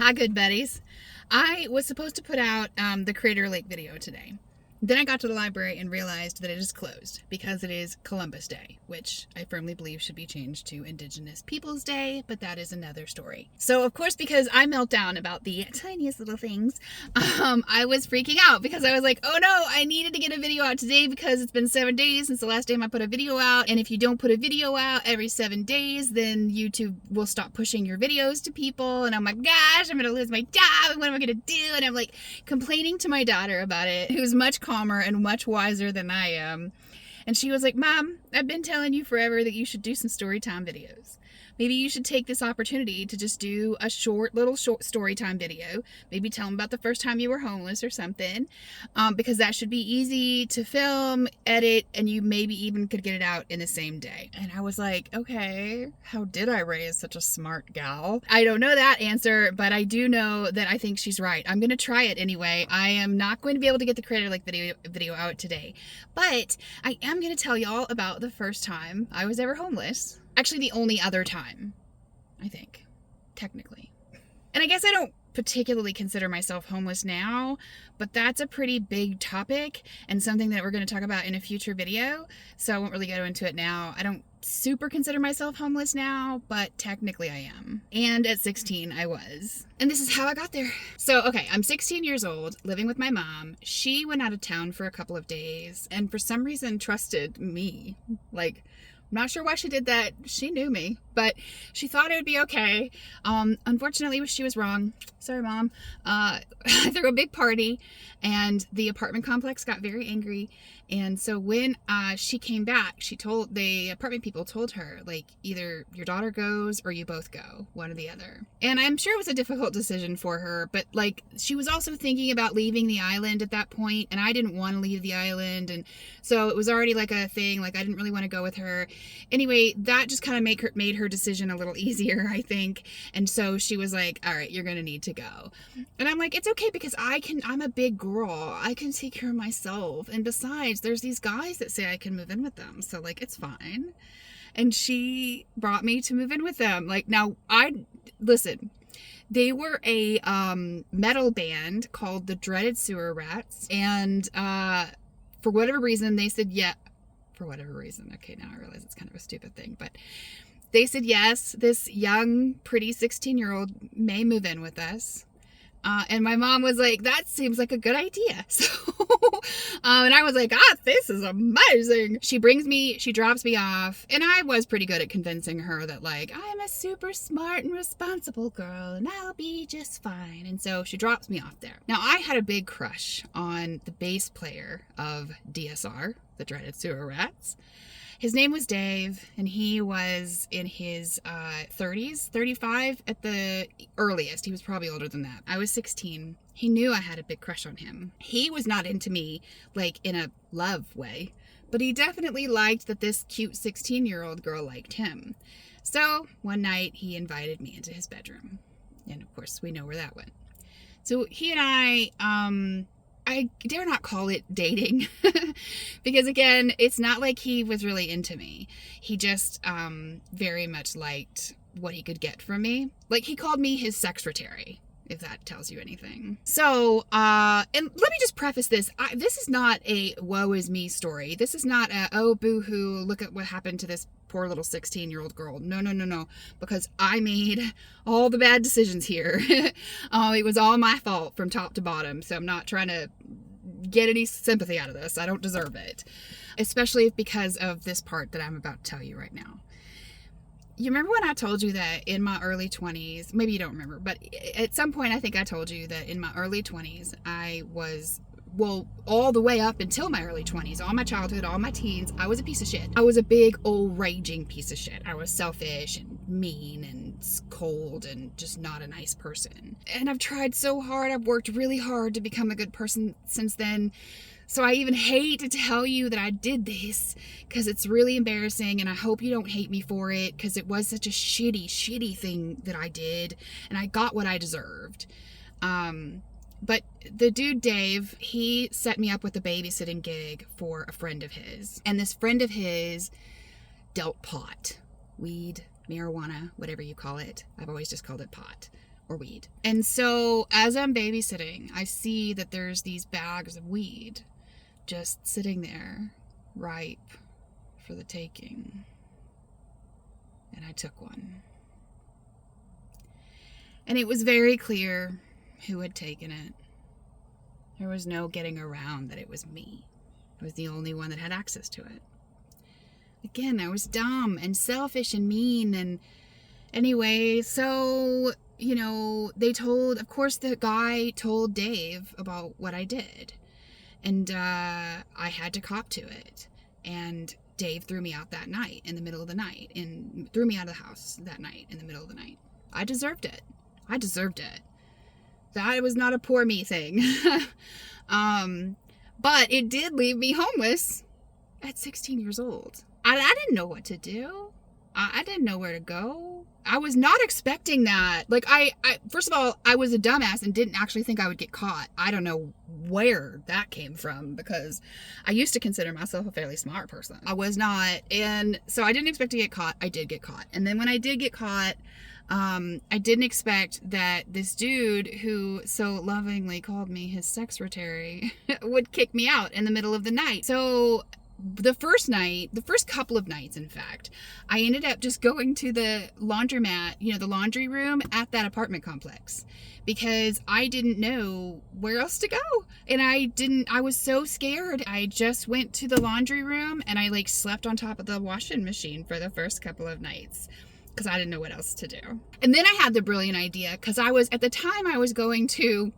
Hi, good buddies. I was supposed to put out the Crater Lake video today. Then I got to the library and realized that it is closed because it is Columbus Day, which I firmly believe should be changed to Indigenous Peoples Day, but that is another story. So, of course, because I melt down about the tiniest little things, I was freaking out because I was like, oh no, I needed to get a video out today because it's been 7 days since the last time I put a video out. And if you don't put a video out every 7 days, then YouTube will stop pushing your videos to people. And I'm like, gosh, I'm going to lose my job. And what am I going to do? And I'm like complaining to my daughter about it, who's much calmer and much wiser than I am. And she was like, Mom, I've been telling you forever that you should do some Storytime videos. Maybe you should take this opportunity to just do a short Storytime video. Maybe tell them about the first time you were homeless or something, because that should be easy to film, edit, and you maybe even could get it out in the same day. And I was like, okay, how did I raise such a smart gal? I don't know that answer, but I do know that I think she's right. I'm going to try it anyway. I am not going to be able to get the Crater Lake video out today, but I am going to tell y'all about the first time I was ever homeless. Actually, the only other time, I think, technically. And I guess I don't particularly consider myself homeless now, but that's a pretty big topic and something that we're going to talk about in a future video, so I won't really go into it now. I don't super consider myself homeless now, but technically I am. And at 16, I was. And this is how I got there. So, okay, I'm 16 years old, living with my mom. She went out of town for a couple of days, and for some reason trusted me. Like, I'm not sure why she did that. She knew me, but she thought it would be okay. Unfortunately, she was wrong. Sorry, Mom. I threw a big party, and the apartment complex got very angry. And so when she came back, the apartment people told her, like, either your daughter goes or you both go, one or the other. And I'm sure it was a difficult decision for her, but like, she was also thinking about leaving the island at that point, and I didn't want to leave the island. And so it was already like a thing, like I didn't really want to go with her. Anyway, that just kind of made her decision a little easier, I think. And so she was like, all right, you're going to need to go. And I'm like, it's okay because I'm a big girl. I can take care of myself. And besides, there's these guys that say I can move in with them. So like, it's fine. And she brought me to move in with them. Like, now listen, they were a metal band called the Dreaded Sewer Rats. And for whatever reason, they said, yeah, for whatever reason. Okay, now I realize it's kind of a stupid thing, but they said, yes, this young, pretty 16-year-old may move in with us. And my mom was like, that seems like a good idea. So, and I was like, this is amazing. She drops me off. And I was pretty good at convincing her that, like, I'm a super smart and responsible girl and I'll be just fine. And so she drops me off there. Now, I had a big crush on the bass player of DSR, the Dreaded Sewer Rats. His name was Dave, and he was in his 30s, 35 at the earliest. He was probably older than that. I was 16. He knew I had a big crush on him. He was not into me, like, in a love way, but he definitely liked that this cute 16-year-old girl liked him. So one night, he invited me into his bedroom, and of course, we know where that went. So he and I dare not call it dating because, again, it's not like he was really into me. He just very much liked what he could get from me. Like, he called me his secretary, if that tells you anything. So, and let me just preface this. This is not a woe is me story. This is not a, oh, boo-hoo, look at what happened to this poor little 16-year-old girl. No. Because I made all the bad decisions here. It was all my fault from top to bottom. So I'm not trying to get any sympathy out of this. I don't deserve it. Especially because of this part that I'm about to tell you right now. You remember when I told you that in my early 20s, maybe you don't remember, but at some point I think I told you that in my early 20s, I was, well, all the way up until my early 20s, all my childhood, all my teens, I was a piece of shit. I was a big old raging piece of shit. I was selfish and mean and cold and just not a nice person. And I've tried so hard. I've worked really hard to become a good person since then. So I even hate to tell you that I did this because it's really embarrassing, and I hope you don't hate me for it because it was such a shitty thing that I did, and I got what I deserved. But the dude Dave, he set me up with a babysitting gig for a friend of his, and this friend of his dealt pot, weed, marijuana, whatever you call it. I've always just called it pot. or weed. And so as I'm babysitting, I see that there's these bags of weed just sitting there, ripe for the taking. And I took one. And it was very clear who had taken it. There was no getting around that it was me. I was the only one that had access to it. Again, I was dumb and selfish and mean. And anyway, so, you know, of course the guy told Dave about what I did. And I had to cop to it. And Dave threw me out that night in the middle of the night, and threw me out of the house that night in the middle of the night. I deserved it. I deserved it. That was not a poor me thing. But it did leave me homeless at 16 years old. I didn't know what to do. I didn't know where to go. I was not expecting that. Like, I first of all, I was a dumbass and didn't actually think I would get caught. I don't know where that came from, because I used to consider myself a fairly smart person. I was not. And so I didn't expect to get caught. I did get caught. And then when I did get caught, I didn't expect that this dude who so lovingly called me his secretary would kick me out in the middle of the night. So the first couple of nights, in fact, I ended up just going to the laundromat, the laundry room at that apartment complex, because I didn't know where else to go. And I was so scared. I just went to the laundry room and I slept on top of the washing machine for the first couple of nights, because I didn't know what else to do. And then I had the brilliant idea, because at the time I was going to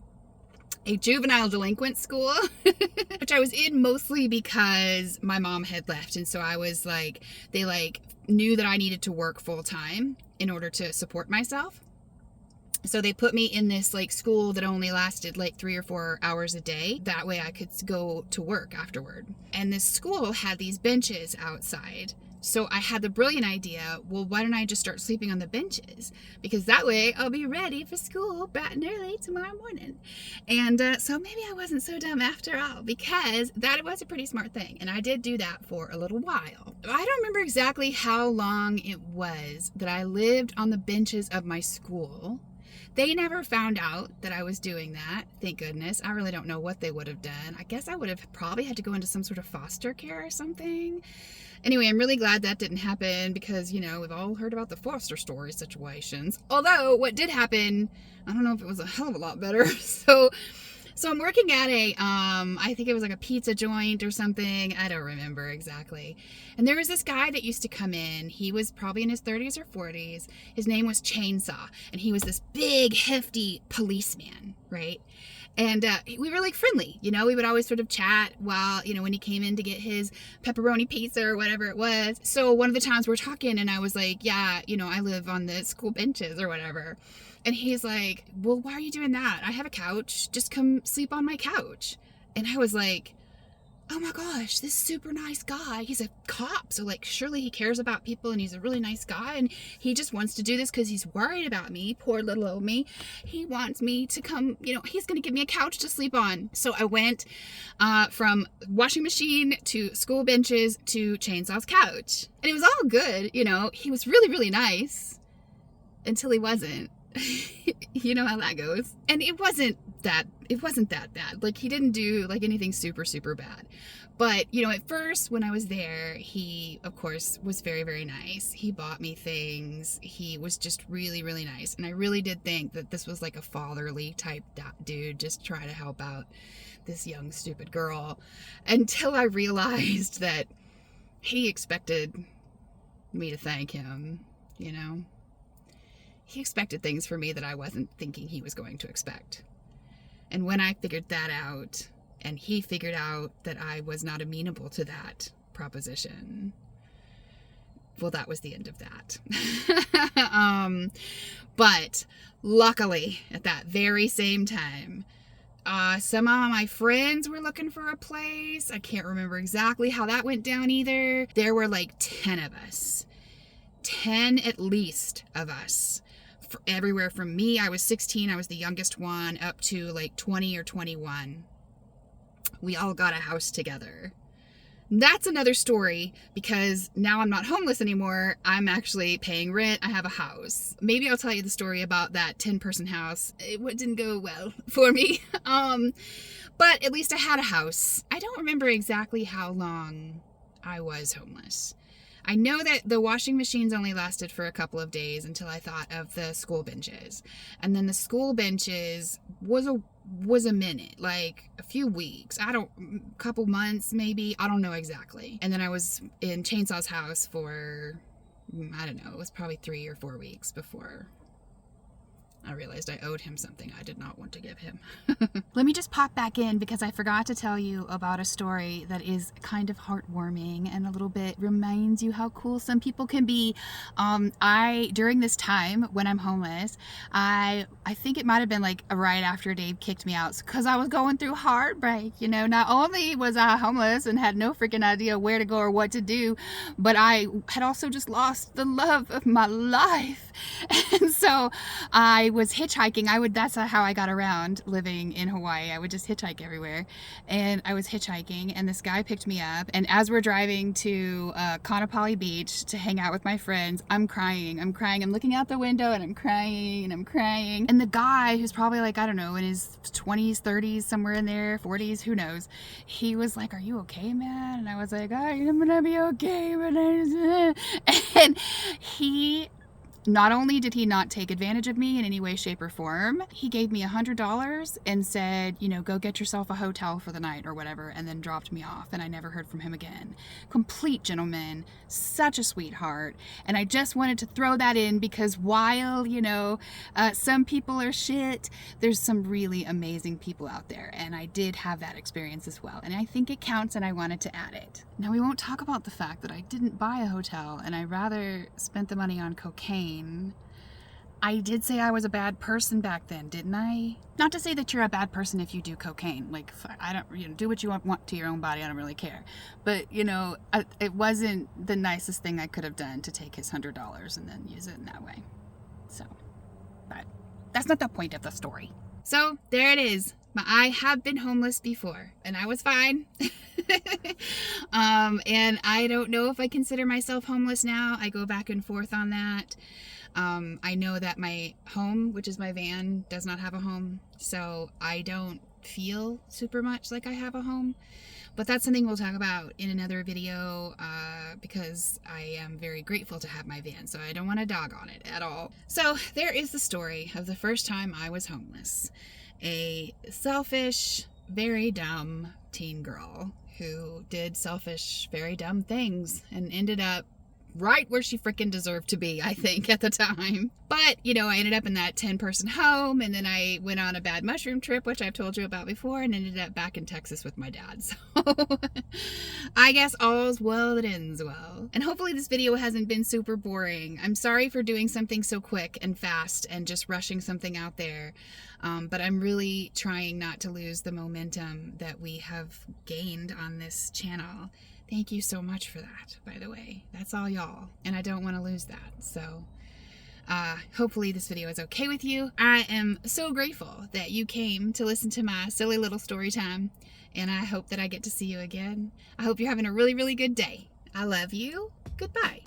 a juvenile delinquent school, which I was in mostly because my mom had left. And so I was they knew that I needed to work full time in order to support myself. So they put me in this school that only lasted 3 or 4 hours a day. That way I could go to work afterward. And this school had these benches outside. So I had the brilliant idea, well, why don't I just start sleeping on the benches? Because that way I'll be ready for school bright and early tomorrow morning. And so maybe I wasn't so dumb after all, because that was a pretty smart thing. And I did do that for a little while. I don't remember exactly how long it was that I lived on the benches of my school. They never found out that I was doing that, thank goodness. I really don't know what they would have done. I guess I would have probably had to go into some sort of foster care or something. Anyway, I'm really glad that didn't happen, because, we've all heard about the foster story situations. Although, what did happen, I don't know if it was a hell of a lot better. So I'm working at I think it was a pizza joint or something. I don't remember exactly. And there was this guy that used to come in. He was probably in his 30s or 40s. His name was Chainsaw. And he was this big, hefty policeman, right? And we were friendly, we would always sort of chat while, when he came in to get his pepperoni pizza or whatever it was. So one of the times we're talking and I was like, yeah, I live on the school benches or whatever. And he's like, well, why are you doing that? I have a couch. Just come sleep on my couch. And I was like, oh my gosh, this super nice guy. He's a cop. So surely he cares about people and he's a really nice guy. And he just wants to do this because he's worried about me. Poor little old me. He wants me to come, he's going to give me a couch to sleep on. So I went from washing machine to school benches to Chainsaw's couch. And it was all good. He was really, really nice until he wasn't. You know how that goes. And it wasn't that bad. He didn't do anything super, super bad. But, at first when I was there, he, of course, was very, very nice. He bought me things. He was just really, really nice. And I really did think that this was a fatherly type dude, just trying to help out this young, stupid girl. Until I realized that he expected me to thank him, He expected things from me that I wasn't thinking he was going to expect. And when I figured that out, and he figured out that I was not amenable to that proposition, well, that was the end of that. But luckily, at that very same time, some of my friends were looking for a place. I can't remember exactly how that went down either. There were 10 of us. 10 at least of us. Everywhere from me, I was 16, I was the youngest one, up to 20 or 21. We all got a house together. That's another story, because now I'm not homeless anymore. I'm actually paying rent. I have a house. Maybe I'll tell you the story about that 10-person house. It didn't go well for me. But at least I had a house. I don't remember exactly how long I was homeless. I know that the washing machines only lasted for a couple of days until I thought of the school benches. And then the school benches was a minute, like a few weeks. Couple months maybe. I don't know exactly. And then I was in Chainsaw's house for, I don't know, it was probably 3 or 4 weeks before I realized I owed him something I did not want to give him. Let me just pop back in because I forgot to tell you about a story that is kind of heartwarming and a little bit reminds you how cool some people can be. During this time when I'm homeless, I think it might have been like right after Dave kicked me out, because I was going through heartbreak. You know, not only was I homeless and had no freaking idea where to go or what to do, but I had also just lost the love of my life. And so I was hitchhiking. That's how I got around living in Hawaii. I would just hitchhike everywhere. And I was hitchhiking, and this guy picked me up. And as we're driving to Kaanapali Beach to hang out with my friends, I'm crying. I'm looking out the window, and I'm crying. And the guy, who's probably like, I don't know, in his 20s, 30s, somewhere in there, 40s, who knows, he was like, "Are you okay, man?" And I was like, "I'm gonna be okay." And he, not only did he not take advantage of me in any way, shape, or form, he gave me $100 and said, you know, go get yourself a hotel for the night or whatever, and then dropped me off, and I never heard from him again. Complete gentleman, such a sweetheart. And I just wanted to throw that in because while, you know, some people are shit, there's some really amazing people out there, and I did have that experience as well, and I think it counts, and I wanted to add it. Now, we won't talk about the fact that I didn't buy a hotel, and I rather spent the money on cocaine. I did say I was a bad person back then, didn't I? Not to say that you're a bad person if you do cocaine. Like, I don't, you know, do what you want to your own body. I don't really care. But, you know, it wasn't the nicest thing I could have done to take his $100 and then use it in that way. So, but that's not the point of the story. So, there it is. I have been homeless before, and I was fine. And I don't know if I consider myself homeless now. I go back and forth on that. I know that my home, which is my van, does not have a home, so I don't feel super much like I have a home. But that's something we'll talk about in another video, because I am very grateful to have my van, so I don't want to dog on it at all. So there is the story of the first time I was homeless. A selfish, very dumb teen girl who did selfish, very dumb things and ended up right where she freaking deserved to be, I think, at the time. But, you know, I ended up in that 10-person home, and then I went on a bad mushroom trip, which I've told you about before, and ended up back in Texas with my dad. So I guess all's well that ends well. And hopefully this video hasn't been super boring. I'm sorry for doing something so quick and fast and just rushing something out there. But I'm really trying not to lose the momentum that we have gained on this channel. Thank you so much for that, by the way. That's all y'all, and I don't want to lose that. So hopefully this video is okay with you. I am so grateful that you came to listen to my silly little story time, and I hope that I get to see you again. I hope you're having a really, really good day. I love you. Goodbye.